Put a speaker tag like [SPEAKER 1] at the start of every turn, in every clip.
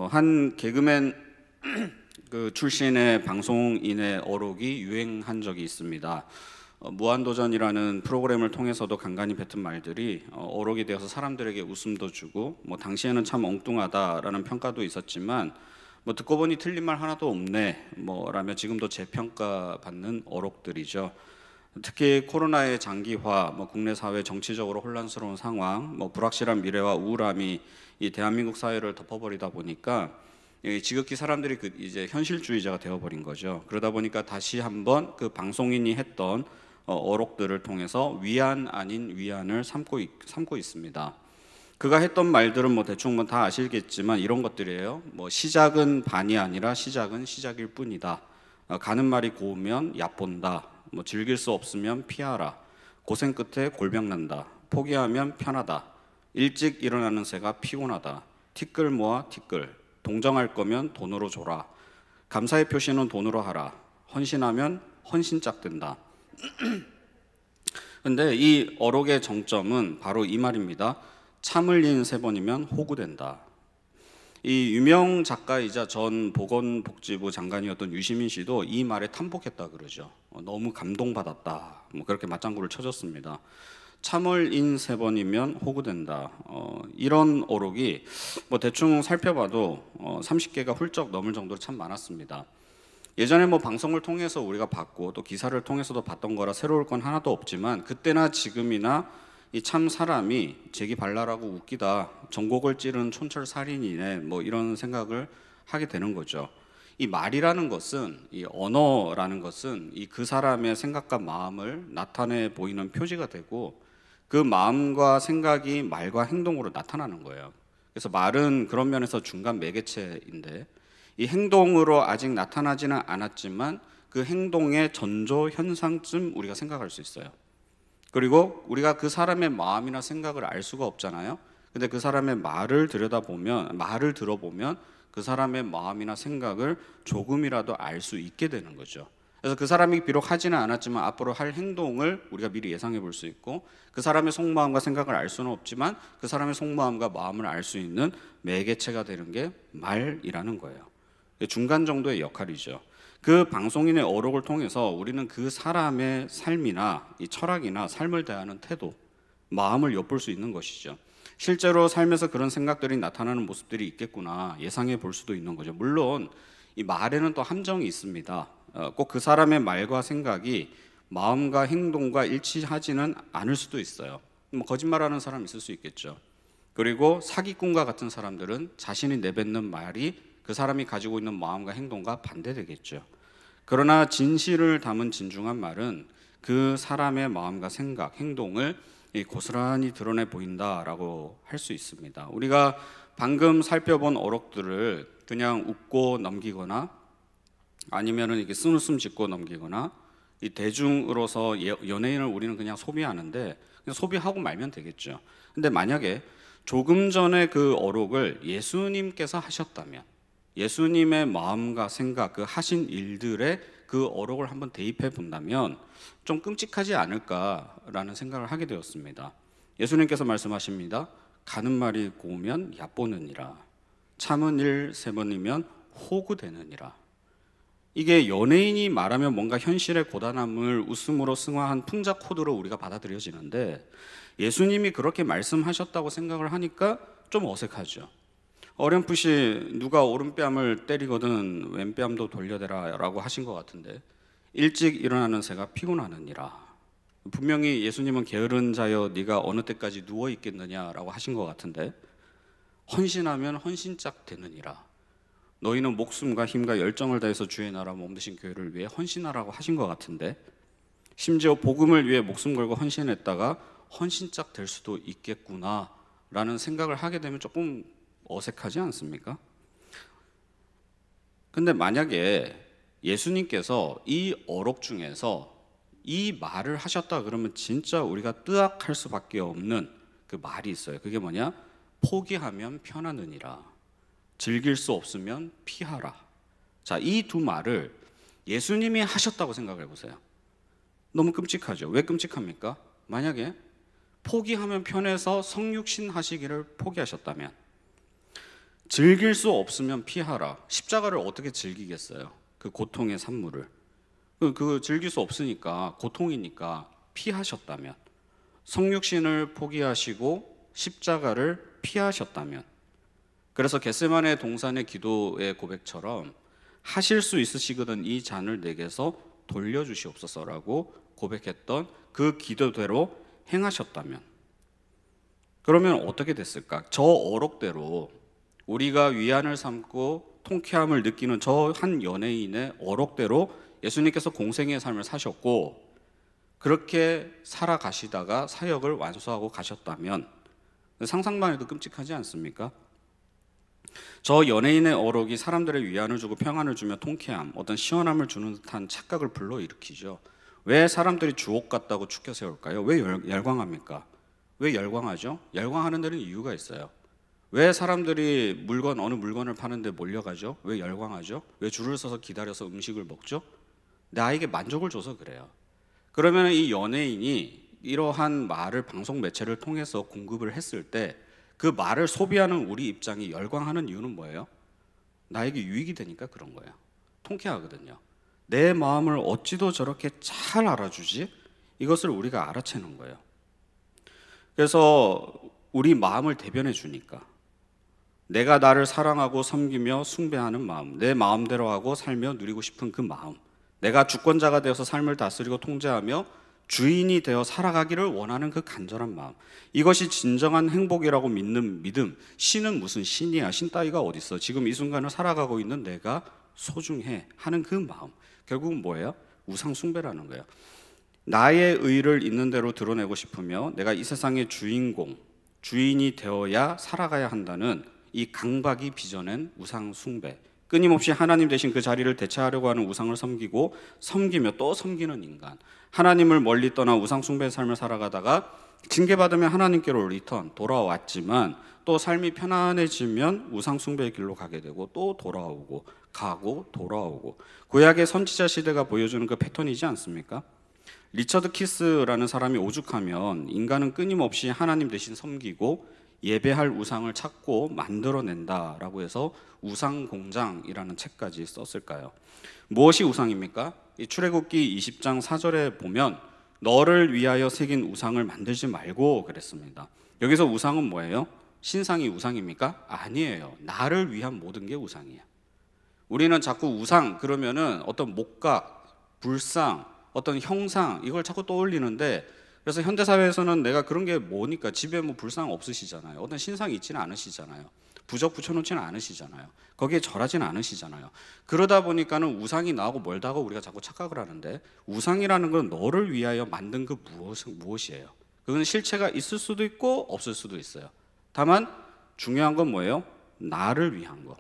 [SPEAKER 1] 한 개그맨 그 출신의 방송인의 어록이 유행한 적이 있습니다. 무한도전이라는 프로그램을 통해서도 간간히 뱉은 말들이 어록이 되어서 사람들에게 웃음도 주고 당시에는 참 엉뚱하다라는 평가도 있었지만 듣고 보니 틀린 말 하나도 없네 라며 지금도 재평가받는 어록들이죠. 특히 코로나의 장기화, 국내 사회 정치적으로 혼란스러운 상황, 불확실한 미래와 우울함이 이 대한민국 사회를 덮어버리다 보니까 지극히 사람들이 이제 현실주의자가 되어버린 거죠. 그러다 보니까 다시 한번 그 방송인이 했던 어록들을 통해서 위안 아닌 위안을 삼고 있습니다. 그가 했던 말들은 대충 다 아시겠지만 이런 것들이에요. 시작은 반이 아니라 시작은 시작일 뿐이다. 가는 말이 고우면 얕본다. 즐길 수 없으면 피하라. 고생 끝에 골병 난다. 포기하면 편하다. 일찍 일어나는 새가 피곤하다. 티끌 모아 티끌. 동정할 거면 돈으로 줘라. 감사의 표시는 돈으로 하라. 헌신하면 헌신짝 된다. 근데 이 어록의 정점은 바로 이 말입니다. 참을 인 3번이면 호구된다. 이 유명 작가이자 전 보건복지부 장관이었던 유시민 씨도 이 말에 탐복했다 그러죠. 너무 감동받았다. 그렇게 맞장구를 쳐줬습니다. 참을 인 3번이면 호구된다. 이런 어록이 대충 살펴봐도 30개가 훌쩍 넘을 정도로 참 많았습니다. 예전에 방송을 통해서 우리가 봤고 또 기사를 통해서도 봤던 거라 새로울 건 하나도 없지만 그때나 지금이나 이 참 사람이 재기발랄하고 웃기다. 전곡을 찌른 촌철살인이네. 이런 생각을 하게 되는 거죠. 이 말이라는 것은, 이 언어라는 것은 이 그 사람의 생각과 마음을 나타내 보이는 표지가 되고 그 마음과 생각이 말과 행동으로 나타나는 거예요. 그래서 말은 그런 면에서 중간 매개체인데 이 행동으로 아직 나타나지는 않았지만 그 행동의 전조 현상쯤 우리가 생각할 수 있어요. 그리고 우리가 그 사람의 마음이나 생각을 알 수가 없잖아요. 근데 그 사람의 말을 들어보면 그 사람의 마음이나 생각을 조금이라도 알 수 있게 되는 거죠. 그래서 그 사람이 비록 하지는 않았지만 앞으로 할 행동을 우리가 미리 예상해 볼 수 있고 그 사람의 속마음과 생각을 알 수는 없지만 그 사람의 속마음과 마음을 알 수 있는 매개체가 되는 게 말이라는 거예요. 중간 정도의 역할이죠. 그 방송인의 어록을 통해서 우리는 그 사람의 삶이나 이 철학이나 삶을 대하는 태도, 마음을 엿볼 수 있는 것이죠. 실제로 삶에서 그런 생각들이 나타나는 모습들이 있겠구나 예상해 볼 수도 있는 거죠. 물론 이 말에는 또 함정이 있습니다. 꼭 그 사람의 말과 생각이 마음과 행동과 일치하지는 않을 수도 있어요. 거짓말하는 사람 있을 수 있겠죠. 그리고 사기꾼과 같은 사람들은 자신이 내뱉는 말이 그 사람이 가지고 있는 마음과 행동과 반대되겠죠. 그러나 진실을 담은 진중한 말은 그 사람의 마음과 생각, 행동을 고스란히 드러내 보인다라고 할 수 있습니다. 우리가 방금 살펴본 어록들을 그냥 웃고 넘기거나 아니면은 이렇게 쓴웃음 짓고 넘기거나 이 대중으로서 연예인을 우리는 그냥 소비하는데 그냥 소비하고 말면 되겠죠. 근데 만약에 조금 전에 그 어록을 예수님께서 하셨다면 예수님의 마음과 생각, 그 하신 일들에 그 어록을 한번 대입해 본다면 좀 끔찍하지 않을까라는 생각을 하게 되었습니다. 예수님께서 말씀하십니다. 가는 말이 고우면 얕보느니라. 참은 일 3번이면 호구되느니라. 이게 연예인이 말하면 뭔가 현실의 고단함을 웃음으로 승화한 풍자 코드로 우리가 받아들여지는데 예수님이 그렇게 말씀하셨다고 생각을 하니까 좀 어색하죠. 어렴풋이 누가 오른뺨을 때리거든 왼뺨도 돌려대라 라고 하신 것 같은데 일찍 일어나는 새가 피곤하느니라. 분명히 예수님은 게으른 자여 네가 어느 때까지 누워 있겠느냐라고 하신 것 같은데 헌신하면 헌신짝 되느니라. 너희는 목숨과 힘과 열정을 다해서 주의 나라 몸되신 교회를 위해 헌신하라고 하신 것 같은데 심지어 복음을 위해 목숨 걸고 헌신했다가 헌신짝 될 수도 있겠구나 라는 생각을 하게 되면 조금 어색하지 않습니까? 근데 만약에 예수님께서 이 어록 중에서 이 말을 하셨다 그러면 진짜 우리가 뜨악할 수밖에 없는 그 말이 있어요. 그게 뭐냐? 포기하면 편하느니라. 즐길 수 없으면 피하라. 자, 이 두 말을 예수님이 하셨다고 생각해 보세요. 너무 끔찍하죠. 왜 끔찍합니까? 만약에 포기하면 편해서 성육신 하시기를 포기하셨다면 즐길 수 없으면 피하라. 십자가를 어떻게 즐기겠어요? 그 고통의 산물을. 그 즐길 수 없으니까, 고통이니까 피하셨다면, 성육신을 포기하시고 십자가를 피하셨다면, 그래서 겟세마네 동산의 기도의 고백처럼 하실 수 있으시거든 이 잔을 내게서 돌려주시옵소서라고 고백했던 그 기도대로 행하셨다면, 그러면 어떻게 됐을까? 저 어록대로 우리가 위안을 삼고 통쾌함을 느끼는 저 한 연예인의 어록대로 예수님께서 공생의 삶을 사셨고 그렇게 살아가시다가 사역을 완수하고 가셨다면 상상만 해도 끔찍하지 않습니까? 저 연예인의 어록이 사람들의 위안을 주고 평안을 주며 통쾌함, 어떤 시원함을 주는 듯한 착각을 불러일으키죠. 왜 사람들이 주옥 같다고 축켜 세울까요? 왜 열광합니까? 왜 열광하죠? 열광하는 데는 이유가 있어요. 왜 사람들이 어느 물건을 파는데 몰려가죠? 왜 열광하죠? 왜 줄을 서서 기다려서 음식을 먹죠? 나에게 만족을 줘서 그래요. 그러면 이 연예인이 이러한 말을 방송 매체를 통해서 공급을 했을 때 그 말을 소비하는 우리 입장이 열광하는 이유는 뭐예요? 나에게 유익이 되니까 그런 거예요. 통쾌하거든요. 내 마음을 어찌도 저렇게 잘 알아주지? 이것을 우리가 알아채는 거예요. 그래서 우리 마음을 대변해 주니까, 내가 나를 사랑하고 섬기며 숭배하는 마음, 내 마음대로 하고 살며 누리고 싶은 그 마음, 내가 주권자가 되어서 삶을 다스리고 통제하며 주인이 되어 살아가기를 원하는 그 간절한 마음, 이것이 진정한 행복이라고 믿는 믿음. 신은 무슨 신이야? 신 따위가 어딨어? 지금 이 순간을 살아가고 있는 내가 소중해 하는 그 마음, 결국은 뭐예요? 우상 숭배라는 거예요. 나의 의를 있는 대로 드러내고 싶으며 내가 이 세상의 주인이 되어야 살아가야 한다는 이 강박이 빚어낸 우상 숭배, 끊임없이 하나님 대신 그 자리를 대체하려고 하는 우상을 섬기며 또 섬기는 인간, 하나님을 멀리 떠나 우상 숭배의 삶을 살아가다가 징계받으면 하나님께로 돌아왔지만 또 삶이 편안해지면 우상 숭배의 길로 가게 되고 또 돌아오고 구약의 선지자 시대가 보여주는 그 패턴이지 않습니까? 리처드 키스라는 사람이 오죽하면 인간은 끊임없이 하나님 대신 섬기고 예배할 우상을 찾고 만들어낸다라고 해서 우상공장이라는 책까지 썼을까요? 무엇이 우상입니까? 이 출애굽기 20장 4절에 보면 너를 위하여 새긴 우상을 만들지 말고 그랬습니다. 여기서 우상은 뭐예요? 신상이 우상입니까? 아니에요. 나를 위한 모든 게 우상이에요. 우리는 자꾸 우상 그러면은 어떤 목각, 불상, 어떤 형상, 이걸 자꾸 떠올리는데, 그래서 현대사회에서는 내가 그런 게 뭐니까, 집에 뭐 불상 없으시잖아요. 어떤 신상이 있지는 않으시잖아요. 부적 붙여놓지는 않으시잖아요. 거기에 절하지는 않으시잖아요. 그러다 보니까는 우상이 나오고 멀다고 우리가 자꾸 착각을 하는데, 우상이라는 건 너를 위하여 만든 그 무엇이에요? 그건 실체가 있을 수도 있고 없을 수도 있어요. 다만 중요한 건 뭐예요? 나를 위한 거,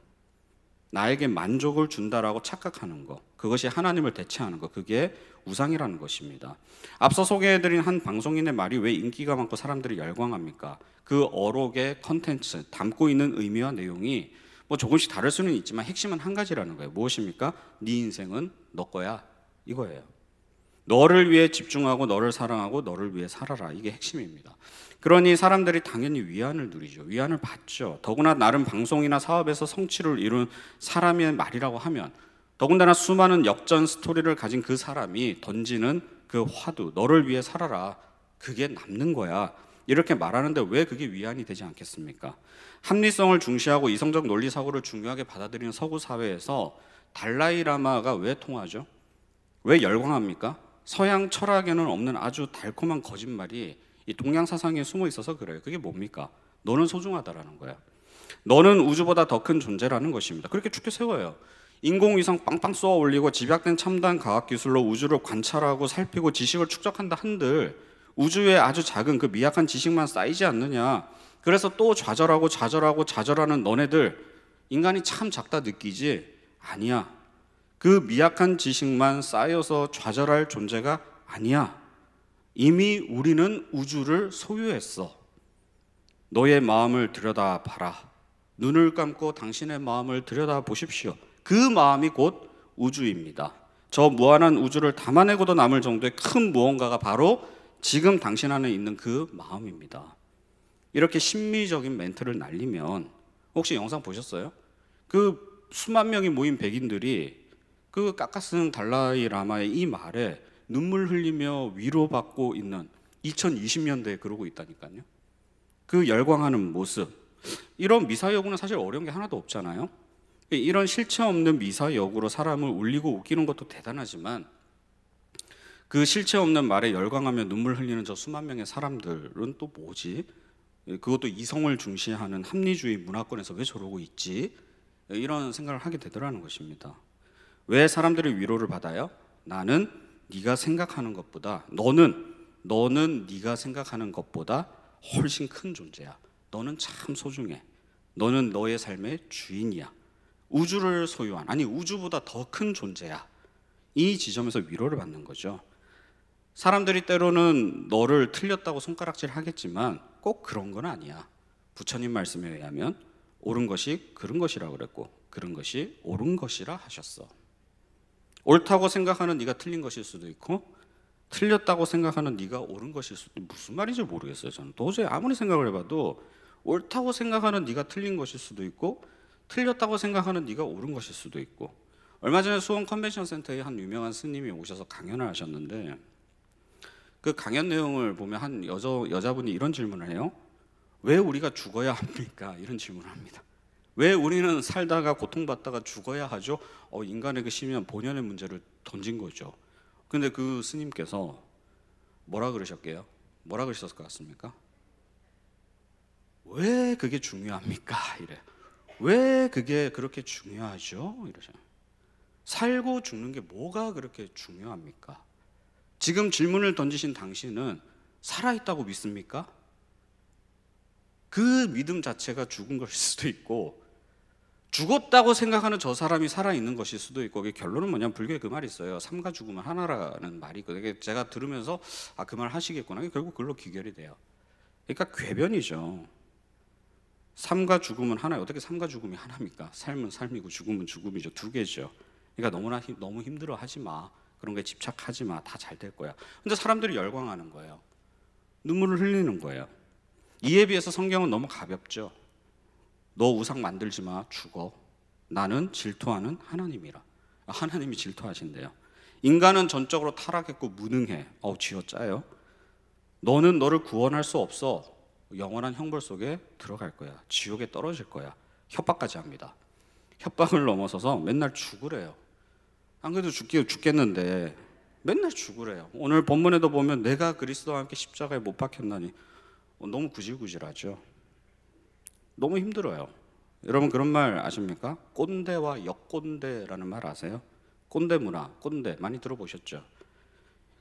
[SPEAKER 1] 나에게 만족을 준다라고 착각하는 거, 그것이 하나님을 대체하는 거, 그게 우상이라는 것입니다. 앞서 소개해드린 한 방송인의 말이 왜 인기가 많고 사람들이 열광합니까? 그 어록의 컨텐츠, 담고 있는 의미와 내용이 뭐 조금씩 다를 수는 있지만 핵심은 한 가지라는 거예요. 무엇입니까? 네 인생은 너 거야, 이거예요. 너를 위해 집중하고 너를 사랑하고 너를 위해 살아라, 이게 핵심입니다. 그러니 사람들이 당연히 위안을 누리죠. 위안을 받죠. 더구나 나름 방송이나 사업에서 성취를 이룬 사람의 말이라고 하면, 더군다나 수많은 역전 스토리를 가진 그 사람이 던지는 그 화두, 너를 위해 살아라, 그게 남는 거야, 이렇게 말하는데 왜 그게 위안이 되지 않겠습니까? 합리성을 중시하고 이성적 논리 사고를 중요하게 받아들이는 서구 사회에서 달라이라마가 왜 통하죠? 왜 열광합니까? 서양 철학에는 없는 아주 달콤한 거짓말이 이 동양 사상에 숨어 있어서 그래요. 그게 뭡니까? 너는 소중하다라는 거야. 너는 우주보다 더 큰 존재라는 것입니다. 그렇게 축켜 세워요. 인공위성 빵빵 쏘아 올리고 집약된 첨단 과학기술로 우주를 관찰하고 살피고 지식을 축적한다 한들 우주에 아주 작은 그 미약한 지식만 쌓이지 않느냐. 그래서 또 좌절하는 너네들, 인간이 참 작다 느끼지? 아니야. 그 미약한 지식만 쌓여서 좌절할 존재가 아니야. 이미 우리는 우주를 소유했어. 너의 마음을 들여다봐라. 눈을 감고 당신의 마음을 들여다보십시오. 그 마음이 곧 우주입니다. 저 무한한 우주를 담아내고도 남을 정도의 큰 무언가가 바로 지금 당신 안에 있는 그 마음입니다. 이렇게 심미적인 멘트를 날리면 혹시 영상 보셨어요? 그 수만 명이 모인 백인들이 그 깎아쓴 달라이 라마의 이 말에 눈물 흘리며 위로받고 있는 2020년대에 그러고 있다니까요. 그 열광하는 모습, 이런 미사여구는 사실 어려운 게 하나도 없잖아요. 이런 실체 없는 미사여구로 사람을 울리고 웃기는 것도 대단하지만 그 실체 없는 말에 열광하며 눈물 흘리는 저 수만 명의 사람들은 또 뭐지? 그것도 이성을 중시하는 합리주의 문화권에서 왜 저러고 있지? 이런 생각을 하게 되더라는 것입니다. 왜 사람들이 위로를 받아요? 나는 네가 생각하는 것보다, 너는 네가 생각하는 것보다 훨씬 큰 존재야. 너는 참 소중해. 너는 너의 삶의 주인이야. 우주를 소유한, 아니 우주보다 더 큰 존재야. 이 지점에서 위로를 받는 거죠. 사람들이 때로는 너를 틀렸다고 손가락질 하겠지만 꼭 그런 건 아니야. 부처님 말씀에 의하면 옳은 것이 그른 것이라고 그랬고 그른 것이 옳은 것이라 하셨어. 옳다고 생각하는 네가 틀린 것일 수도 있고 틀렸다고 생각하는 네가 옳은 것일 수도 있고, 무슨 말인지 모르겠어요. 저는 도저히 아무리 생각을 해봐도 옳다고 생각하는 네가 틀린 것일 수도 있고 틀렸다고 생각하는 네가 옳은 것일 수도 있고. 얼마 전에 수원 컨벤션 센터에 한 유명한 스님이 오셔서 강연을 하셨는데 그 강연 내용을 보면 한 여자분이 이런 질문을 해요. 왜 우리가 죽어야 합니까? 이런 질문을 합니다. 왜 우리는 살다가 고통받다가 죽어야 하죠? 인간의 그 심연 본연의 문제를 던진 거죠. 근데 그 스님께서 뭐라 그러셨게요? 뭐라 그러셨을 것 같습니까? 왜 그게 중요합니까? 이래. 왜 그게 그렇게 중요하죠? 이러죠. 살고 죽는 게 뭐가 그렇게 중요합니까? 지금 질문을 던지신 당신은 살아있다고 믿습니까? 그 믿음 자체가 죽은 것일 수도 있고 죽었다고 생각하는 저 사람이 살아있는 것일 수도 있고. 결론은 뭐냐면 불교에 그 말이 있어요. 삶과 죽음은 하나라는 말이 있거든요. 제가 들으면서 그 말 하시겠구나. 결국 그걸로 귀결이 돼요. 그러니까 궤변이죠. 삶과 죽음은 하나예요. 어떻게 삶과 죽음이 하나입니까? 삶은 삶이고 죽음은 죽음이죠. 두 개죠. 그러니까 너무 힘들어하지 마. 그런 거에 집착하지 마. 다 잘 될 거야. 근데 사람들이 열광하는 거예요. 눈물을 흘리는 거예요. 이에 비해서 성경은 너무 가볍죠. 너 우상 만들지 마. 죽어. 나는 질투하는 하나님이라. 하나님이 질투하신대요. 인간은 전적으로 타락했고 무능해. 쥐어짜요. 너는 너를 구원할 수 없어. 영원한 형벌 속에 들어갈 거야. 지옥에 떨어질 거야. 협박까지 합니다. 협박을 넘어서서 맨날 죽으래요. 안 그래도 죽겠는데 맨날 죽으래요. 오늘 본문에도 보면 내가 그리스도와 함께 십자가에 못 박혔나니. 너무 구질구질하죠. 너무 힘들어요. 여러분 그런 말 아십니까? 꼰대와 역꼰대라는 말 아세요? 꼰대 문화, 꼰대 많이 들어보셨죠?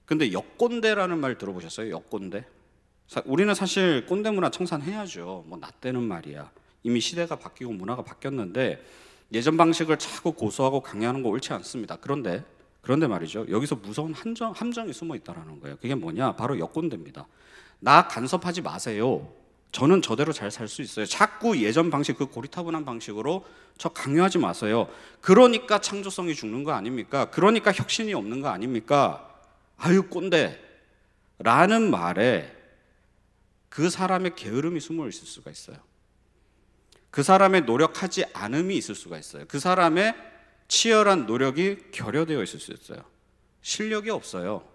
[SPEAKER 1] 근데 역꼰대라는 말 들어보셨어요? 역꼰대? 우리는 사실 꼰대 문화 청산해야죠. 나 때는 말이야. 이미 시대가 바뀌고 문화가 바뀌었는데 예전 방식을 자꾸 고수하고 강요하는 거 옳지 않습니다. 그런데 말이죠. 여기서 무서운 함정이 숨어 있다는 거예요. 그게 뭐냐? 바로 역꼰대입니다. 나 간섭하지 마세요. 저는 저대로 잘 살 수 있어요. 자꾸 예전 방식, 그 고리타분한 방식으로 저 강요하지 마세요. 그러니까 창조성이 죽는 거 아닙니까? 그러니까 혁신이 없는 거 아닙니까? 아유 꼰대 라는 말에 그 사람의 게으름이 숨어 있을 수가 있어요. 그 사람의 노력하지 않음이 있을 수가 있어요. 그 사람의 치열한 노력이 결여되어 있을 수 있어요. 실력이 없어요.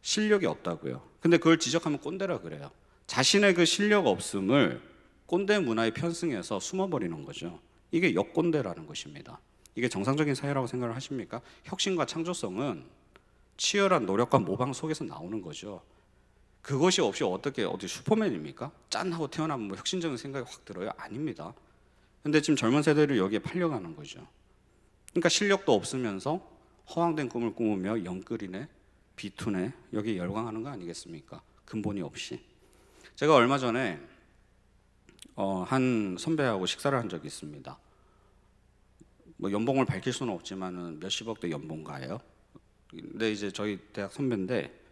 [SPEAKER 1] 실력이 없다고요. 근데 그걸 지적하면 꼰대라 그래요. 자신의 그 실력 없음을 꼰대 문화에 편승해서 숨어버리는 거죠. 이게 역꼰대라는 것입니다. 이게 정상적인 사회라고 생각을 하십니까? 혁신과 창조성은 치열한 노력과 모방 속에서 나오는 거죠. 그것이 없이 어디 슈퍼맨입니까? 짠 하고 태어나면 혁신적인 생각이 확 들어요? 아닙니다. 근데 지금 젊은 세대를 여기에 팔려가는 거죠. 그러니까 실력도 없으면서 허황된 꿈을 꾸으며 영끌이네, 비투네, 여기에 열광하는 거 아니겠습니까? 근본이 없이. 제가 얼마 전에 한 선배하고 식사를 한 적이 있습니다. 연봉을 밝힐 수는 없지만은 몇십억대 연봉가예요. 근데 이제 저희 대학 선배인데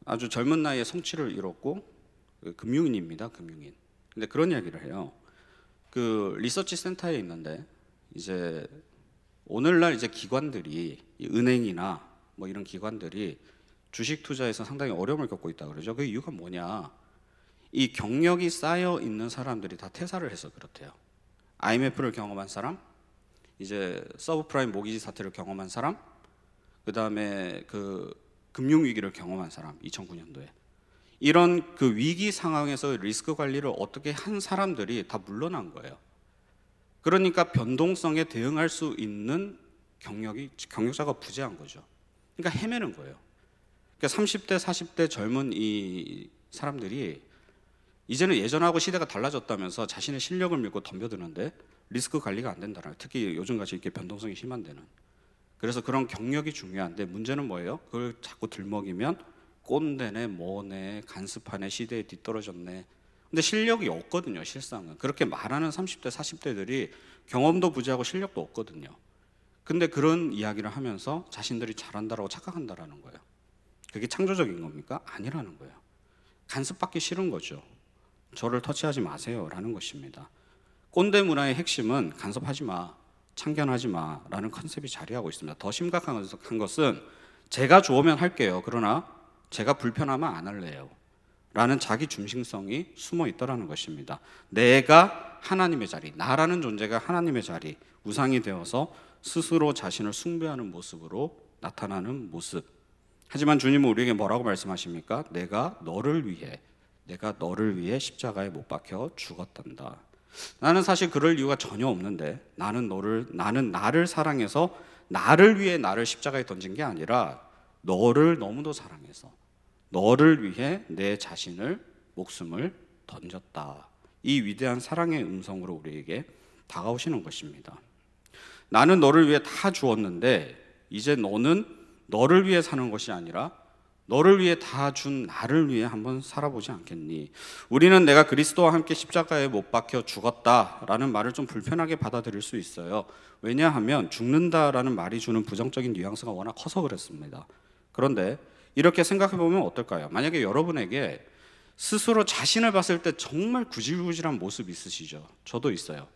[SPEAKER 1] 아주 젊은 나이에 성취를 이뤘고 금융인입니다. 금융인. 근데 그런 이야기를 해요. 그 리서치 센터에 있는데 이제 오늘날 이제 기관들이 은행이나 이런 기관들이 주식 투자에서 상당히 어려움을 겪고 있다 그러죠. 그 이유가 뭐냐? 이 경력이 쌓여 있는 사람들이 다 퇴사를 해서 그렇대요. IMF를 경험한 사람, 이제 서브프라임 모기지 사태를 경험한 사람, 그 다음에 그 금융위기를 경험한 사람, 2009년도에 이런 그 위기 상황에서 리스크 관리를 어떻게 한 사람들이 다 물러난 거예요. 그러니까 변동성에 대응할 수 있는 경력자가 부재한 거죠. 그러니까 헤매는 거예요. 그러니까 30대, 40대 젊은 이 사람들이 이제는 예전하고 시대가 달라졌다면서 자신의 실력을 믿고 덤벼드는데 리스크 관리가 안 된다는 거예요. 특히 요즘같이 이렇게 변동성이 심한 데는. 그래서 그런 경력이 중요한데 문제는 뭐예요? 그걸 자꾸 들먹이면 꼰대네, 뭐네, 간습하네, 시대에 뒤떨어졌네. 근데 실력이 없거든요, 실상은. 그렇게 말하는 30대, 40대들이 경험도 부재하고 실력도 없거든요. 근데 그런 이야기를 하면서 자신들이 잘한다라고 착각한다라는 거예요. 그게 창조적인 겁니까? 아니라는 거예요. 간섭받기 싫은 거죠. 저를 터치하지 마세요라는 것입니다. 꼰대 문화의 핵심은 간섭하지 마, 참견하지 마라는 컨셉이 자리하고 있습니다. 더 심각한 것은 제가 좋으면 할게요. 그러나 제가 불편하면 안 할래요. 라는 자기 중심성이 숨어 있다는 것입니다. 내가 하나님의 자리, 나라는 존재가 하나님의 자리, 우상이 되어서 스스로 자신을 숭배하는 모습으로 나타나는 모습. 하지만 주님은 우리에게 뭐라고 말씀하십니까? 내가 너를 위해 십자가에 못 박혀 죽었단다. 나는 사실 그럴 이유가 전혀 없는데 나는 나를 사랑해서 나를 위해 나를 십자가에 던진 게 아니라 너를 너무도 사랑해서 너를 위해 내 자신을 목숨을 던졌다. 이 위대한 사랑의 음성으로 우리에게 다가오시는 것입니다. 나는 너를 위해 다 주었는데 이제 너는 너를 위해 사는 것이 아니라 너를 위해 다 준 나를 위해 한번 살아보지 않겠니? 우리는 내가 그리스도와 함께 십자가에 못 박혀 죽었다라는 말을 좀 불편하게 받아들일 수 있어요. 왜냐하면 죽는다라는 말이 주는 부정적인 뉘앙스가 워낙 커서 그렇습니다. 그런데 이렇게 생각해 보면 어떨까요? 만약에 여러분에게 스스로 자신을 봤을 때 정말 구질구질한 모습 있으시죠? 저도 있어요.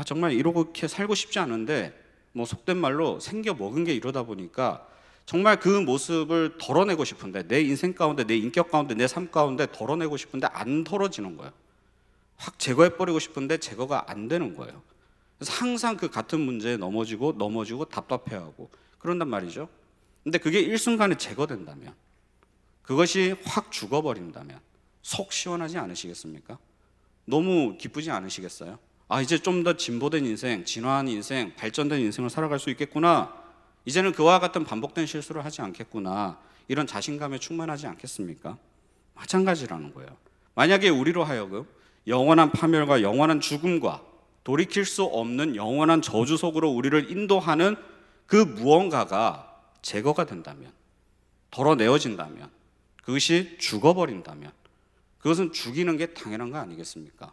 [SPEAKER 1] 정말 이렇게 살고 싶지 않은데 뭐 속된 말로 생겨 먹은 게 이러다 보니까 정말 그 모습을 덜어내고 싶은데 내 인생 가운데, 내 인격 가운데, 내 삶 가운데 덜어내고 싶은데 안 덜어지는 거예요. 확 제거해버리고 싶은데 제거가 안 되는 거예요. 그래서 항상 그 같은 문제에 넘어지고 답답해하고 그런단 말이죠. 근데 그게 일순간에 제거된다면, 그것이 확 죽어버린다면 속 시원하지 않으시겠습니까? 너무 기쁘지 않으시겠어요? 이제 좀 더 진보된 인생, 진화한 인생, 발전된 인생을 살아갈 수 있겠구나. 이제는 그와 같은 반복된 실수를 하지 않겠구나. 이런 자신감에 충만하지 않겠습니까? 마찬가지라는 거예요. 만약에 우리로 하여금 영원한 파멸과 영원한 죽음과 돌이킬 수 없는 영원한 저주 속으로 우리를 인도하는 그 무언가가 제거가 된다면, 덜어내어진다면, 그것이 죽어버린다면 그것은 죽이는 게 당연한 거 아니겠습니까?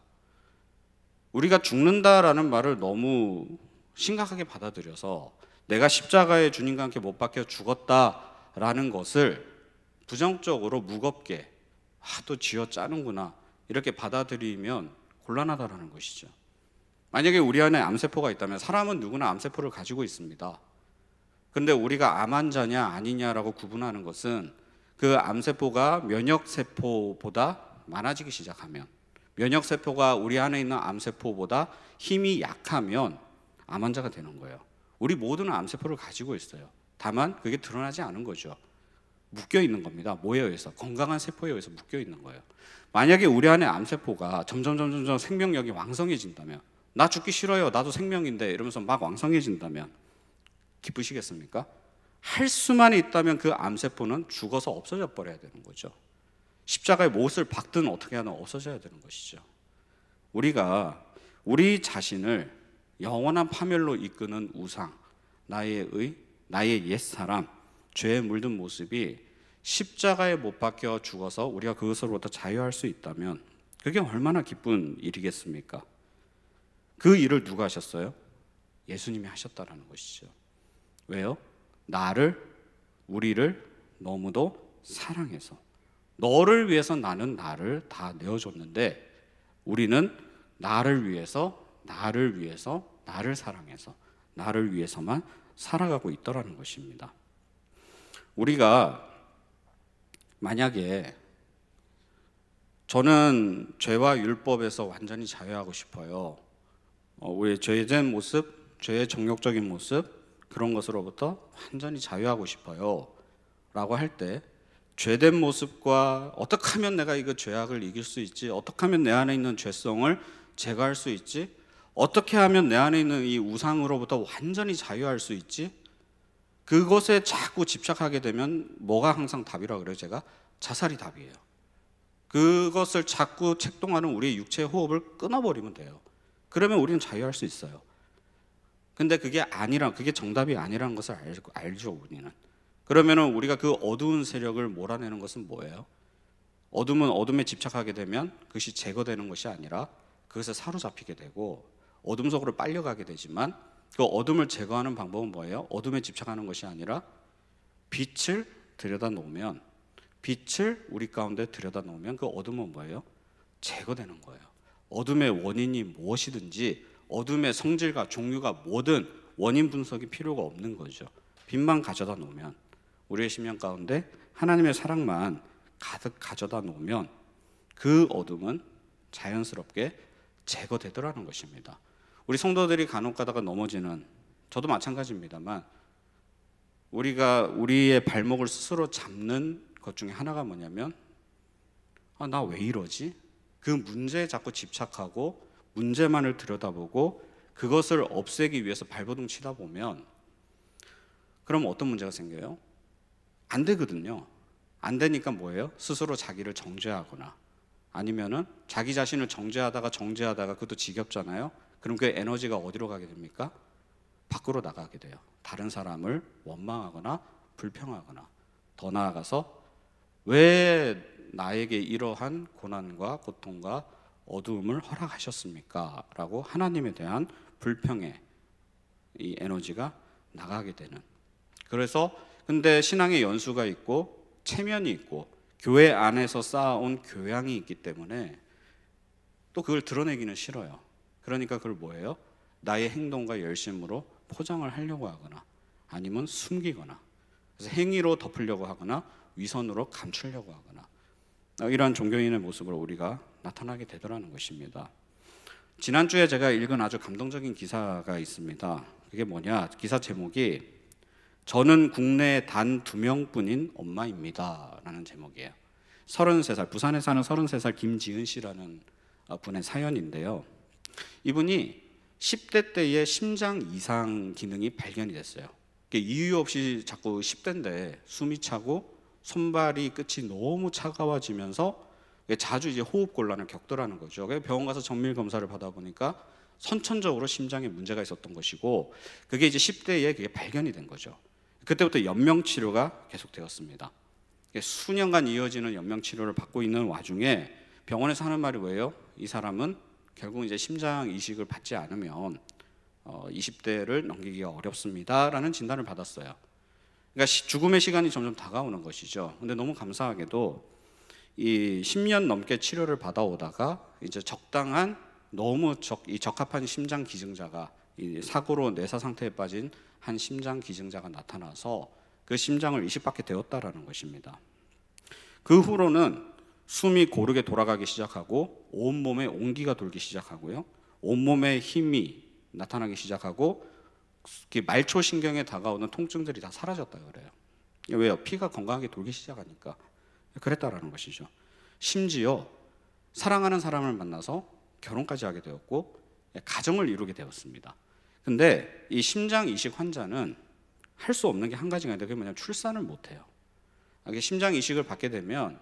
[SPEAKER 1] 우리가 죽는다라는 말을 너무 심각하게 받아들여서 내가 십자가에 주님과 함께 못 박혀 죽었다라는 것을 부정적으로 무겁게 또 쥐어짜는구나 이렇게 받아들이면 곤란하다라는 것이죠. 만약에 우리 안에 암세포가 있다면, 사람은 누구나 암세포를 가지고 있습니다. 근데 우리가 암 환자냐 아니냐라고 구분하는 것은 그 암세포가 면역세포보다 많아지기 시작하면, 면역세포가 우리 안에 있는 암세포보다 힘이 약하면 암 환자가 되는 거예요. 우리 모두는 암세포를 가지고 있어요. 다만 그게 드러나지 않은 거죠. 묶여 있는 겁니다. 뭐에 의해서? 건강한 세포에 의해서 묶여 있는 거예요. 만약에 우리 안에 암세포가 점점 생명력이 왕성해진다면, 나 죽기 싫어요, 나도 생명인데 이러면서 막 왕성해진다면 기쁘시겠습니까? 할 수만 있다면 그 암세포는 죽어서 없어져 버려야 되는 거죠. 십자가에 못을 박든 어떻게 하든 없어져야 되는 것이죠. 우리가 우리 자신을 영원한 파멸로 이끄는 우상, 나의 옛사람, 죄에 물든 모습이 십자가에 못 박혀 죽어서 우리가 그것으로부터 자유할 수 있다면 그게 얼마나 기쁜 일이겠습니까? 그 일을 누가 하셨어요? 예수님이 하셨다라는 것이죠. 왜요? 우리를 너무도 사랑해서, 너를 위해서 나는 나를 다 내어줬는데 우리는 나를 위해서 나를 사랑해서 나를 위해서만 살아가고 있더라는 것입니다. 우리가 만약에 저는 죄와 율법에서 완전히 자유하고 싶어요. 우리의 죄된 모습, 죄의 정욕적인 모습, 그런 것으로부터 완전히 자유하고 싶어요 라고 할 때, 죄된 모습과 어떻게 하면 내가 이거 죄악을 이길 수 있지, 어떻게 하면 내 안에 있는 죄성을 제거할 수 있지, 어떻게 하면 내 안에 있는 이 우상으로부터 완전히 자유할 수 있지, 그것에 자꾸 집착하게 되면 뭐가 항상 답이라고 그래요? 제가 자살이 답이에요. 그것을 자꾸 책동하는 우리의 육체의 호흡을 끊어버리면 돼요. 그러면 우리는 자유할 수 있어요. 근데 그게 정답이 아니라는 것을 알죠, 우리는. 그러면은 우리가 그 어두운 세력을 몰아내는 것은 뭐예요? 어둠은 어둠에 집착하게 되면 그것이 제거되는 것이 아니라 그것에 사로잡히게 되고 어둠 속으로 빨려가게 되지만, 그 어둠을 제거하는 방법은 뭐예요? 어둠에 집착하는 것이 아니라 빛을 들여다놓으면, 빛을 우리 가운데 들여다놓으면 그 어둠은 뭐예요? 제거되는 거예요. 어둠의 원인이 무엇이든지, 어둠의 성질과 종류가 뭐든 원인 분석이 필요가 없는 거죠. 빛만 가져다 놓으면, 우리의 심령 가운데 하나님의 사랑만 가득 가져다 놓으면 그 어둠은 자연스럽게 제거되더라는 것입니다. 우리 성도들이 간혹 가다가 넘어지는, 저도 마찬가지입니다만, 우리가 우리의 발목을 스스로 잡는 것 중에 하나가 뭐냐면, 나 왜 이러지? 그 문제에 자꾸 집착하고 문제만을 들여다보고 그것을 없애기 위해서 발버둥 치다 보면, 그럼 어떤 문제가 생겨요? 안 되거든요. 안 되니까 뭐예요? 스스로 자기를 정죄하거나, 아니면은 자기 자신을 정죄하다가 그것도 지겹잖아요. 그럼 그 에너지가 어디로 가게 됩니까? 밖으로 나가게 돼요. 다른 사람을 원망하거나 불평하거나, 더 나아가서 왜 나에게 이러한 고난과 고통과 어두움을 허락하셨습니까? 라고 하나님에 대한 불평의 이 에너지가 나가게 되는. 그래서 근데 신앙의 연수가 있고 체면이 있고 교회 안에서 쌓아온 교양이 있기 때문에 또 그걸 드러내기는 싫어요. 그러니까 그걸 뭐예요? 나의 행동과 열심으로 포장을 하려고 하거나, 아니면 숨기거나, 그래서 행위로 덮으려고 하거나 위선으로 감추려고 하거나, 이러한 종교인의 모습으로 우리가 나타나게 되더라는 것입니다. 지난주에 제가 읽은 아주 감동적인 기사가 있습니다. 그게 뭐냐? 기사 제목이 저는 국내에 단 2명뿐인 엄마입니다 라는 제목이에요. 33살, 부산에 사는 33살 김지은 씨라는 분의 사연인데요. 이분이 10대 때에 심장 이상 기능이 발견이 됐어요. 이유 없이 자꾸 10대인데 숨이 차고 손발이 끝이 너무 차가워지면서 자주 이제 호흡 곤란을 겪더라는 거죠. 그래서 병원 가서 정밀 검사를 받아보니까 선천적으로 심장에 문제가 있었던 것이고, 그게 이제 10대에 그게 발견이 된 거죠. 그때부터 연명 치료가 계속되었습니다. 수년간 이어지는 연명 치료를 받고 있는 와중에 병원에서 하는 말이 뭐예요? 이 사람은 결국 이제 심장 이식을 받지 않으면 20대를 넘기기가 어렵습니다라는 진단을 받았어요. 그러니까 죽음의 시간이 점점 다가오는 것이죠. 근데 너무 감사하게도 이 10년 넘게 치료를 받아오다가 이제 적당한 적합한 심장 기증자가, 이 사고로 뇌사 상태에 빠진 한 심장 기증자가 나타나서 그 심장을 이식받게 되었다라는 것입니다. 그 후로는 숨이 고르게 돌아가기 시작하고 온몸에 온기가 돌기 시작하고요, 온몸에 힘이 나타나기 시작하고 말초신경에 다가오는 통증들이 다 사라졌다 그래요. 왜요? 피가 건강하게 돌기 시작하니까 그랬다라는 것이죠. 심지어 사랑하는 사람을 만나서 결혼까지 하게 되었고 가정을 이루게 되었습니다. 근데 이 심장 이식 환자는 할 수 없는 게 한 가지가 있는데, 그게 뭐냐면 출산을 못해요. 심장 이식을 받게 되면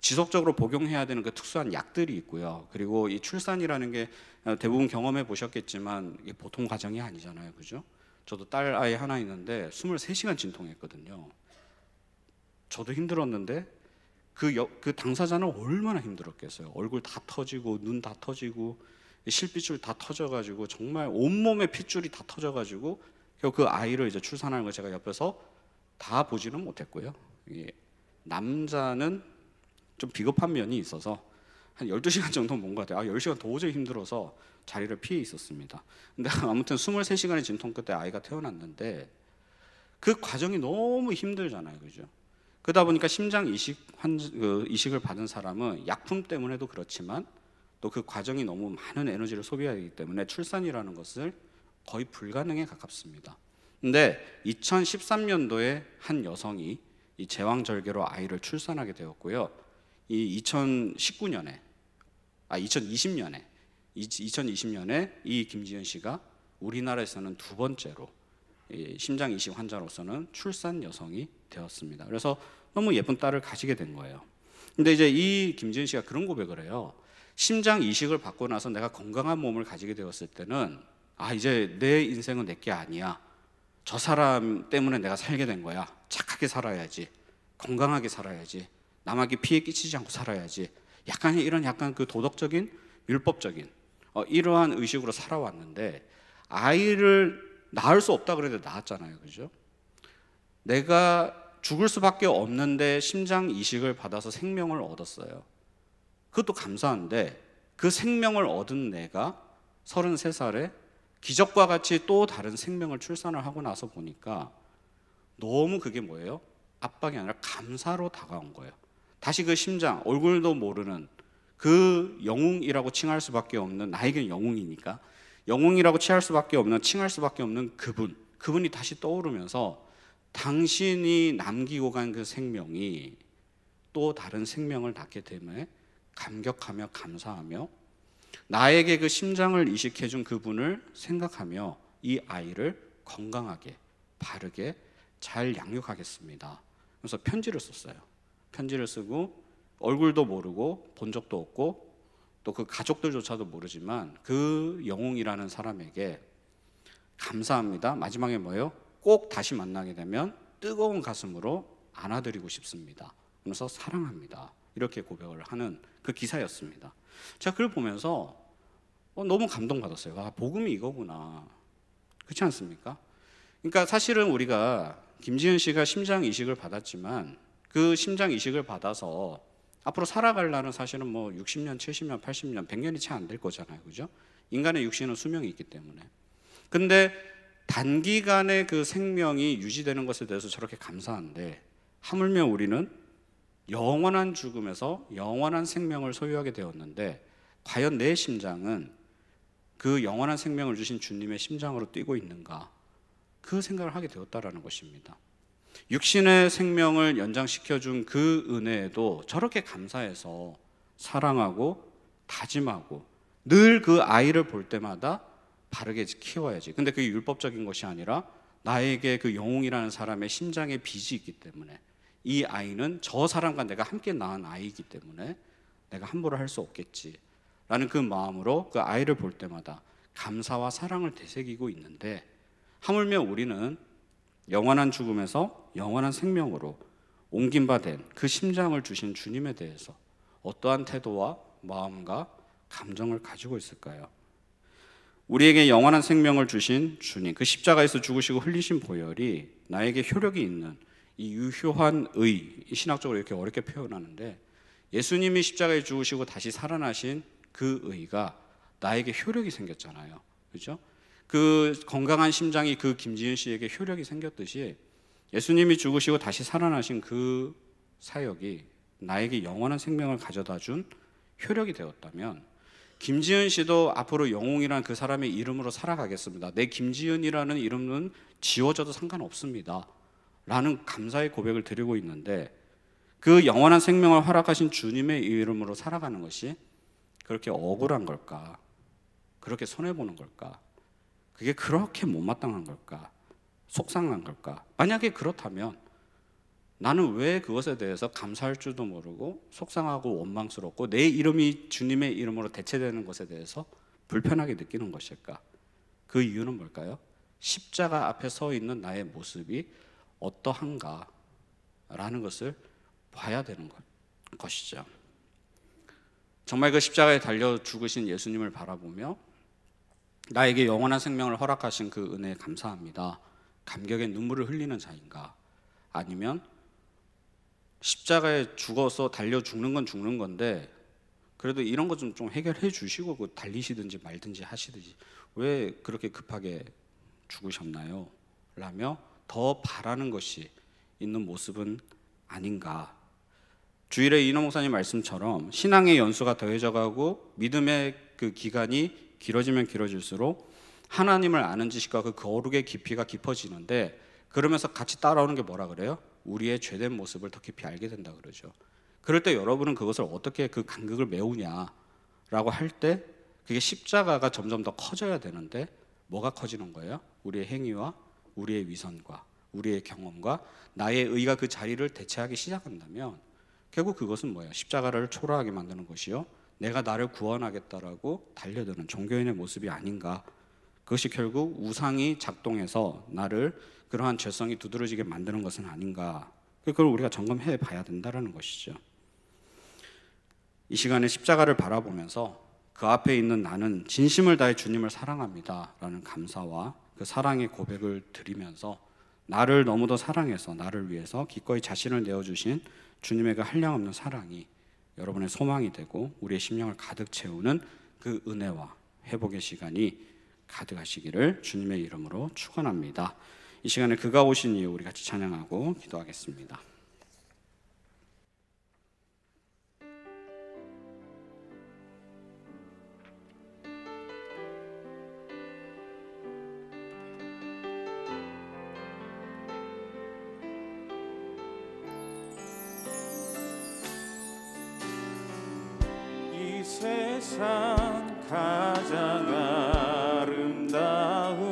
[SPEAKER 1] 지속적으로 복용해야 되는 그 특수한 약들이 있고요. 그리고 이 출산이라는 게 대부분 경험해 보셨겠지만 이게 보통 과정이 아니잖아요, 그죠? 저도 딸 아이 하나 있는데 23시간 진통했거든요. 저도 힘들었는데 그 당사자는 얼마나 힘들었겠어요. 얼굴 다 터지고 눈 다 터지고 실핏줄 다 터져가지고 정말 온몸에 핏줄이 다 터져가지고 결국 그 아이를 이제 출산하는 걸 제가 옆에서 다 보지는 못했고요. 남자는 좀 비겁한 면이 있어서 한 12시간 정도 본 것 같아요. 10시간 도저히 힘들어서 자리를 피해 있었습니다. 근데 아무튼 23시간의 진통 끝에 아이가 태어났는데 그 과정이 너무 힘들잖아요, 그죠? 그러다 보니까 심장 이식을 받은 사람은 약품 때문에도 그렇지만 또 그 과정이 너무 많은 에너지를 소비하기 때문에 출산이라는 것을 거의 불가능에 가깝습니다. 근데 2013년도에 한 여성이 이 제왕절개로 아이를 출산하게 되었고요. 이 2020년에 이 김지은 씨가 우리나라에서는 두 번째로 심장 이식 환자로서는 출산 여성이 되었습니다. 그래서 너무 예쁜 딸을 가지게 된 거예요. 근데 이제 이 김지은 씨가 그런 고백을 해요. 심장 이식을 받고 나서 내가 건강한 몸을 가지게 되었을 때는 이제 내 인생은 내게 아니야. 저 사람 때문에 내가 살게 된 거야. 착하게 살아야지. 건강하게 살아야지. 남에게 피해 끼치지 않고 살아야지. 약간 그 도덕적인, 율법적인 이러한 의식으로 살아왔는데 아이를 낳을 수 없다 그래도 낳았잖아요. 그죠? 내가 죽을 수밖에 없는데 심장 이식을 받아서 생명을 얻었어요. 그것도 감사한데 그 생명을 얻은 내가 33살에 기적과 같이 또 다른 생명을 출산을 하고 나서 보니까 너무 그게 뭐예요? 압박이 아니라 감사로 다가온 거예요. 다시 그 심장, 얼굴도 모르는 그 영웅이라고 칭할 수밖에 없는, 나에겐 영웅이니까 영웅이라고 칭할 수밖에 없는 그분이 다시 떠오르면서 당신이 남기고 간 그 생명이 또 다른 생명을 낳게 됨에 감격하며 감사하며 나에게 그 심장을 이식해준 그분을 생각하며 이 아이를 건강하게 바르게 잘 양육하겠습니다. 그래서 편지를 썼어요. 편지를 쓰고 얼굴도 모르고 본 적도 없고 또 그 가족들조차도 모르지만 그 영웅이라는 사람에게 감사합니다. 마지막에 뭐예요? 꼭 다시 만나게 되면 뜨거운 가슴으로 안아드리고 싶습니다. 그래서 사랑합니다. 이렇게 고백을 하는 그 기사였습니다. 제가 그걸 보면서 너무 감동받았어요. 복음이 이거구나. 그렇지 않습니까? 그러니까 사실은 우리가 김지은 씨가 심장 이식을 받았지만 그 심장 이식을 받아서 앞으로 살아갈 날은 사실은 뭐 60년, 70년, 80년, 100년이 채 안 될 거잖아요. 그죠? 인간의 육신은 수명이 있기 때문에. 근데 단기간에 그 생명이 유지되는 것에 대해서 저렇게 감사한데 하물며 우리는 영원한 죽음에서 영원한 생명을 소유하게 되었는데 과연 내 심장은 그 영원한 생명을 주신 주님의 심장으로 뛰고 있는가? 그 생각을 하게 되었다라는 것입니다. 육신의 생명을 연장시켜준 그 은혜에도 저렇게 감사해서 사랑하고 다짐하고 늘 그 아이를 볼 때마다 바르게 키워야지. 근데 그게 율법적인 것이 아니라 나에게 그 영웅이라는 사람의 심장에 빚이 있기 때문에 이 아이는 저 사람과 내가 함께 낳은 아이이기 때문에 내가 함부로 할 수 없겠지 라는 그 마음으로 그 아이를 볼 때마다 감사와 사랑을 되새기고 있는데 하물며 우리는 영원한 죽음에서 영원한 생명으로 옮긴 바 된 그 심장을 주신 주님에 대해서 어떠한 태도와 마음과 감정을 가지고 있을까요? 우리에게 영원한 생명을 주신 주님, 그 십자가에서 죽으시고 흘리신 보혈이 나에게 효력이 있는 이 유효한 의, 신학적으로 이렇게 어렵게 표현하는데 예수님이 십자가에 죽으시고 다시 살아나신 그 의가 나에게 효력이 생겼잖아요. 그렇죠? 그 건강한 심장이 그 김지은 씨에게 효력이 생겼듯이 예수님이 죽으시고 다시 살아나신 그 사역이 나에게 영원한 생명을 가져다 준 효력이 되었다면 김지은 씨도 앞으로 영웅이란 그 사람의 이름으로 살아가겠습니다. 내 김지은이라는 이름은 지워져도 상관없습니다. 라는 감사의 고백을 드리고 있는데 그 영원한 생명을 허락하신 주님의 이름으로 살아가는 것이 그렇게 억울한 걸까? 그렇게 손해보는 걸까? 그게 그렇게 못마땅한 걸까? 속상한 걸까? 만약에 그렇다면 나는 왜 그것에 대해서 감사할 줄도 모르고 속상하고 원망스럽고 내 이름이 주님의 이름으로 대체되는 것에 대해서 불편하게 느끼는 것일까? 그 이유는 뭘까요? 십자가 앞에 서 있는 나의 모습이 어떠한가? 라는 것을 봐야 되는 것이죠. 정말 그 십자가에 달려 죽으신 예수님을 바라보며 나에게 영원한 생명을 허락하신 그 은혜에 감사합니다. 감격의 눈물을 흘리는 자인가? 아니면 십자가에 죽어서 달려 죽는 건 죽는 건데 그래도 이런 것 좀 해결해 주시고 그 달리시든지 말든지 하시든지 왜 그렇게 급하게 죽으셨나요? 라며 더 바라는 것이 있는 모습은 아닌가. 주일에 이인호 목사님 말씀처럼 신앙의 연수가 더해져가고 믿음의 그 기간이 길어지면 길어질수록 하나님을 아는 지식과 그 거룩의 깊이가 깊어지는데, 그러면서 같이 따라오는 게 뭐라 그래요? 우리의 죄된 모습을 더 깊이 알게 된다 그러죠. 그럴 때 여러분은 그것을 어떻게 그 간극을 메우냐라고 할 때 그게 십자가가 점점 더 커져야 되는데, 뭐가 커지는 거예요? 우리의 행위와 우리의 위선과 우리의 경험과 나의 의가 그 자리를 대체하기 시작한다면 결국 그것은 뭐예요? 십자가를 초라하게 만드는 것이요, 내가 나를 구원하겠다라고 달려드는 종교인의 모습이 아닌가. 그것이 결국 우상이 작동해서 나를 그러한 죄성이 두드러지게 만드는 것은 아닌가. 그걸 우리가 점검해 봐야 된다는 것이죠. 이 시간에 십자가를 바라보면서 그 앞에 있는 나는 진심을 다해 주님을 사랑합니다 라는 감사와 그 사랑의 고백을 드리면서 나를 너무도 사랑해서 나를 위해서 기꺼이 자신을 내어주신 주님의 그 한량없는 사랑이 여러분의 소망이 되고 우리의 심령을 가득 채우는 그 은혜와 회복의 시간이 가득하시기를 주님의 이름으로 축원합니다. 이 시간에 그가 오신 이유 우리 같이 찬양하고 기도하겠습니다.
[SPEAKER 2] 이 세상 가장 아름다운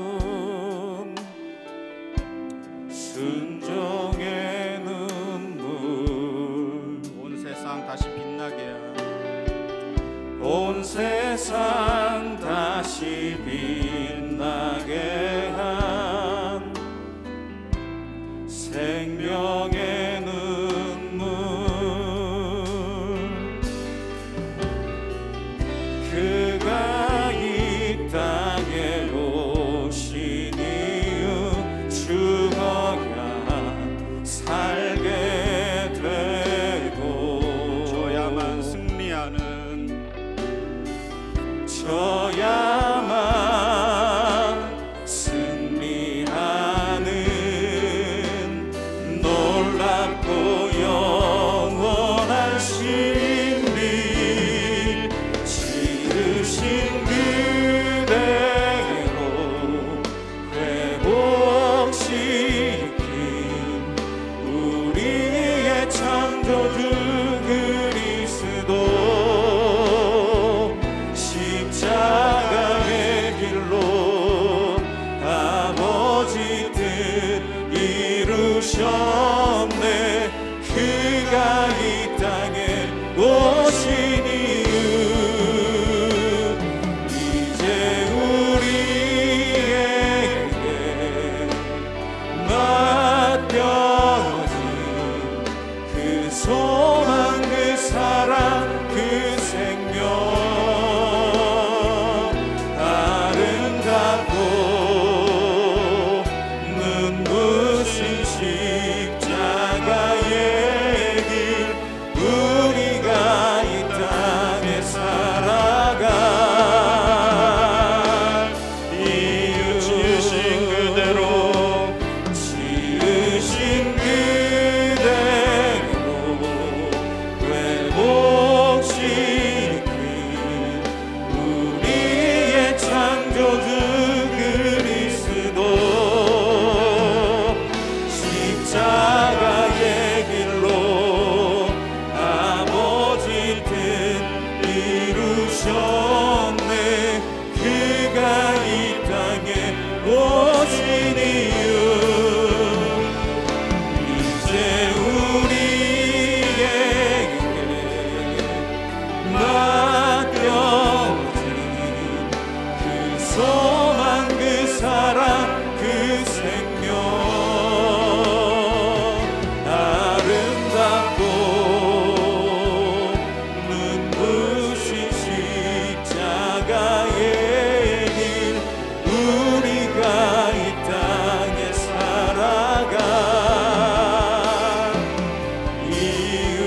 [SPEAKER 2] 순종의 눈물,
[SPEAKER 1] 온 세상 다시 빛나게 한,
[SPEAKER 2] 온 세상 다시 빛나게 한 생명의 눈물, 그가 이 땅에 오신 이유 죽어야 살게 되고
[SPEAKER 1] 저야만 승리하는
[SPEAKER 2] 놀랍고 영원한 신비 지으신 그대로 회복시킨 우리의 창조주 그리스도, 십자가의 길로 아버지 뜻 이루셨네. 그가 이 땅에 오신 이유 이제 우리에게 맡겨진 그 소망, 그 사랑, 그 생명, 아름답고 눈부신 십자가의 길, 우리가 이 땅에 살아갈 이유, 지으신 그대로 회복시킨 우리의 창조주 그리스도, 십자가의 길로 아버지 뜻 이루셨네. 그가 이 땅에 오신 이유 이제 우리에게 맡겨진 그 소망, 그 사랑, 그 생명, 아름답고 눈부신 십자가의 길, 우리가 이 땅에 살아갈 이유.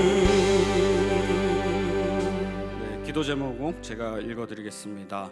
[SPEAKER 1] 네, 기도 제목은 제가 읽어드리겠습니다.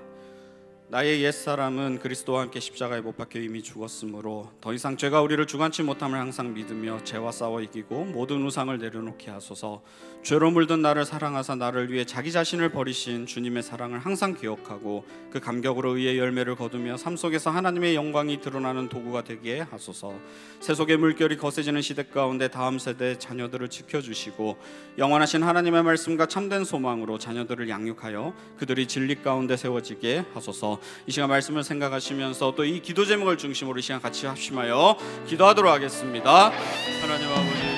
[SPEAKER 1] 나의 옛사람은 그리스도와 함께 십자가에 못 박혀 이미 죽었으므로 더 이상 죄가 우리를 주관치 못함을 항상 믿으며 죄와 싸워 이기고 모든 우상을 내려놓게 하소서. 죄로 물든 나를 사랑하사 나를 위해 자기 자신을 버리신 주님의 사랑을 항상 기억하고 그 감격으로 의의 열매를 거두며 삶 속에서 하나님의 영광이 드러나는 도구가 되게 하소서. 세속의 물결이 거세지는 시대 가운데 다음 세대 자녀들을 지켜주시고 영원하신 하나님의 말씀과 참된 소망으로 자녀들을 양육하여 그들이 진리 가운데 세워지게 하소서. 이 시간 말씀을 생각하시면서 또 이 기도 제목을 중심으로 이 시간 같이 합심하여 기도하도록 하겠습니다. 하나님 아버지,